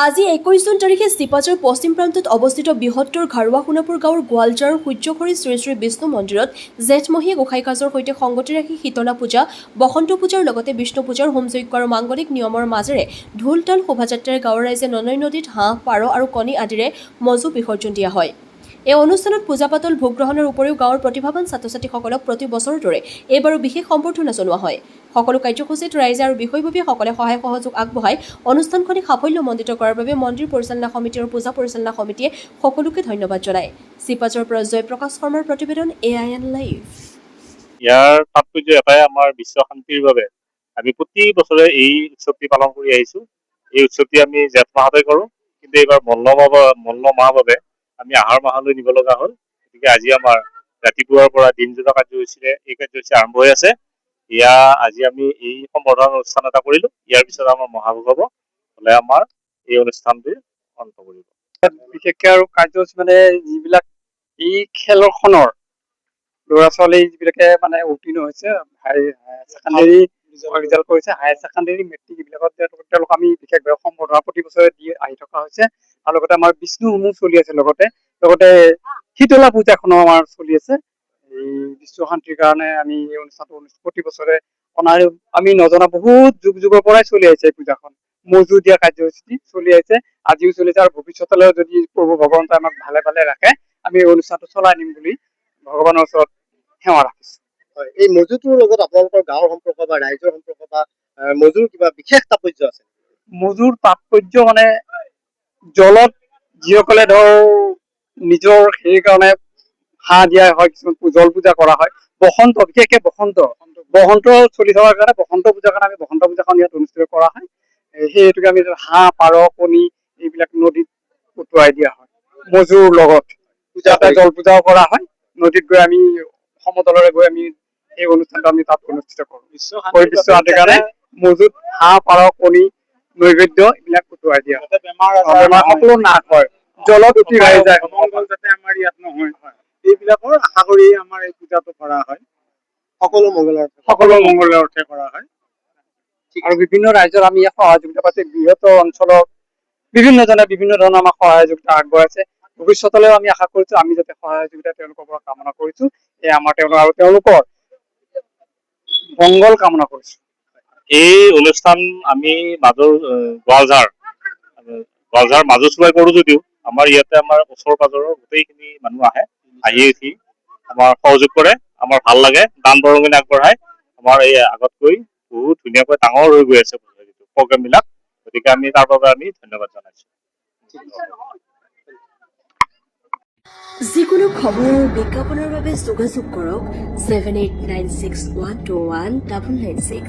আজি 21 জুন তাৰিখে চিপাঝাৰ পশ্চিম প্ৰান্তত অৱস্থিত বৃহত্তৰ ঘাৰুৱা সোণাপুৰ গাঁৱৰ গোৱালজাৰ সূৰ্যঘৰী শ্ৰী শ্ৰী বিষ্ণু মন্দিৰত জেঠমহীয়া গোসাঁই কাজৰ সৈতে সংগতি ৰাখি শীতলা পূজা, বসন্ত পূজাৰ লগতে বিষ্ণু পূজাৰ হোমযজ্ঞ আৰু মাংগলিক নিয়মৰ মাজেৰে ঢোল তাল শোভাযাত্ৰাৰে গাঁৱৰ ৰাইজে ননৈ নদীত হাঁহ, পাৰ আৰু কণী আদিৰে মজু বিসৰ্জন দিয়া হয়। এই অনুষ্ঠানত পূজা পাতল ভোগ গ্ৰহণৰ উপৰিও গাঁৱৰ প্ৰতিভাৱান ছাত্ৰ-ছাত্ৰীসকলক প্ৰতি বছৰৰ দৰে এইবাৰো বিশেষ সম্বৰ্ধনা জনোৱা হয়। সকলো কাৰ্যসূচীত ৰাইজে আৰু বিষয়ববীয়াসকলে সহায় সহযোগ আগবঢ়াই অনুষ্ঠানখনি সাফল্যমণ্ডিত কৰাৰ বাবে মন্দিৰ পৰিচালনা সমিতি আৰু পূজা পৰিচালনা সমিতিয়ে সকলোকে ধন্যবাদ জনায়। চিপাঝাৰৰ পৰা জয়প্ৰকাশ শৰ্মাৰ প্ৰতিবেদন AIN লাইভ। ইয়াৰ তাৎপৰ্য এটাই, আমাৰ বিশ্ব শান্তিৰ বাবে আমি প্ৰতি বছৰে এই উৎসৱটি পালন কৰি আহিছো। এই উৎসৱটি আমি জেঠ মাহতে কৰোঁ, কিন্তু এইবাৰ মল্ল মাহ বাবে আমি আহাৰ মাহলৈ নিব লগা হ'ল। গতিকে আজি আমাৰ ৰাতিপুৱাৰ পৰা দিনজোৰা কাৰ্যসূচীৰে এই কাৰ্যসূচী আৰম্ভ হৈ আছে। আজি আমি এই সম্বৰ্ধনা অনুষ্ঠান এটা কৰিলো। ইয়াৰ পিছত আমাৰ মহাভোগ হ'ব, হ'লে আমাৰ এই অনুষ্ঠানটিৰ অন্ত পৰিব। বিশেষকৈ আৰু কাৰ্যসূচী মানে যিবিলাক এই খেলখনৰ ল'ৰা ছোৱালী যিবিলাকে মানে উত্তীৰ্ণ হৈছে, হায়াৰ ছেকেণ্ডেৰী ৰিজাল্ট কৰিছে, হায়াৰ ছেকেণ্ডেৰী মেট্ৰিক এইবিলাকত তেওঁলোক আমি বিশেষভাৱে সম্বৰ্ধনা প্ৰতি বছৰে দি আহি থকা হৈছে। আৰু লগতে আমাৰ বিষ্ণুসমূহ চলি আছে, লগতে শীতলা পূজাখনো আমাৰ চলি আছে। এই বিশ্ব শান্তিৰ কাৰণে আমি এই অনুষ্ঠানটো প্ৰতি বছৰে আমি নজনা বহুত যুগৰ পৰাই চলি আহিছে। এই পূজাখন মজু দিয়া কাৰ্যসূচী চলি আহিছে, আজিও চলিছে, আৰু ভৱিষ্যতলৈ যদি প্ৰভু ভগৱন্তই আমাক ভালে ভালে ৰাখে আমি এই অনুষ্ঠানটো চলাই নিম বুলি ভগৱানৰ ওচৰত সেৱা ৰাখিছো। হয়, এই মজুটোৰ লগত আপোনালোকৰ গাঁৱৰ সম্পৰ্ক বা ৰাইজৰ সম্পৰ্ক বা মজুৰ কিবা বিশেষ তাৎপৰ্য আছে? মজুৰ তাৎপৰ্য মানে জলত যিসকলে নিজৰ সেই কাৰণে হাঁহ দিয়া হয়, কিছুমান জল পূজা কৰা হয়। বসন্ত, বিশেষকে বসন্ত চলি থকাৰ কাৰণে বসন্ত পূজাৰ কাৰণে আমি বসন্ত পূজাখন ইয়াত অনুষ্ঠিত কৰা হয়। সেই হেতুকে আমি হাঁহ, পাৰ, কণী এইবিলাক নদীত উটুৱাই দিয়া হয়। মজুৰ লগত জল পূজাও কৰা হয়। নদীত গৈ আমি সমতলৰে গৈ আমি এই অনুষ্ঠানটো আমি তাত অনুষ্ঠিত কৰো। বিশ্ব শান্তিৰ কাৰণে মজুত হাঁহ, পাৰ, কণী, নৈবেদ্য এইবিলাক উটুৱাই দিয়া হয়। বেমাৰ সকলো নাশ হয়, জলত উটি ভাহি যায়, যাতে আমাৰ ইয়াত নহয়। এইবিলাকৰ আশা কৰি আমাৰ এই পূজাটো কৰা হয়। সকলো মংগলৰ অৰ্থে কৰা হয়। আৰু বিভিন্ন ৰাইজৰ আমি সহযোগিতা পাইছো। বৃহৎ অঞ্চলৰ বিভিন্নজনে বিভিন্ন ধৰণৰ আমাক সহযোগিতা আগবঢ়াইছে। ভৱিষ্যতলৈও আমি আশা কৰিছো, আমি যাতে সহযোগিতা তেওঁলোকৰ পৰা কামনা কৰিছো। তেওঁলোকৰ মংগল কামনা কৰিছো। এই অনুষ্ঠান আমি গোৱালঝাৰ মাজু চুবাই কৰো যদিও আমাৰ ইয়াতে আমাৰ ওচৰ পাজৰৰ গোটেইখিনি মানুহ আহি উঠি আমাৰ সহযোগ কৰে। আমাৰ ভাল লাগে, দান বৰঙণি আগবঢ়ায়। আমাৰ এই আগতকৈ বহুত ধুনীয়াকৈ ডাঙৰ হৈ গৈ আছে প্ৰগ্ৰেম বিলাক। গতিকে আমি তাৰ বাবে আমি ধন্যবাদ জনাইছো। যিকোনো খবৰ আৰু বিজ্ঞাপনৰ বাবে যোগাযোগ কৰক 7896121996।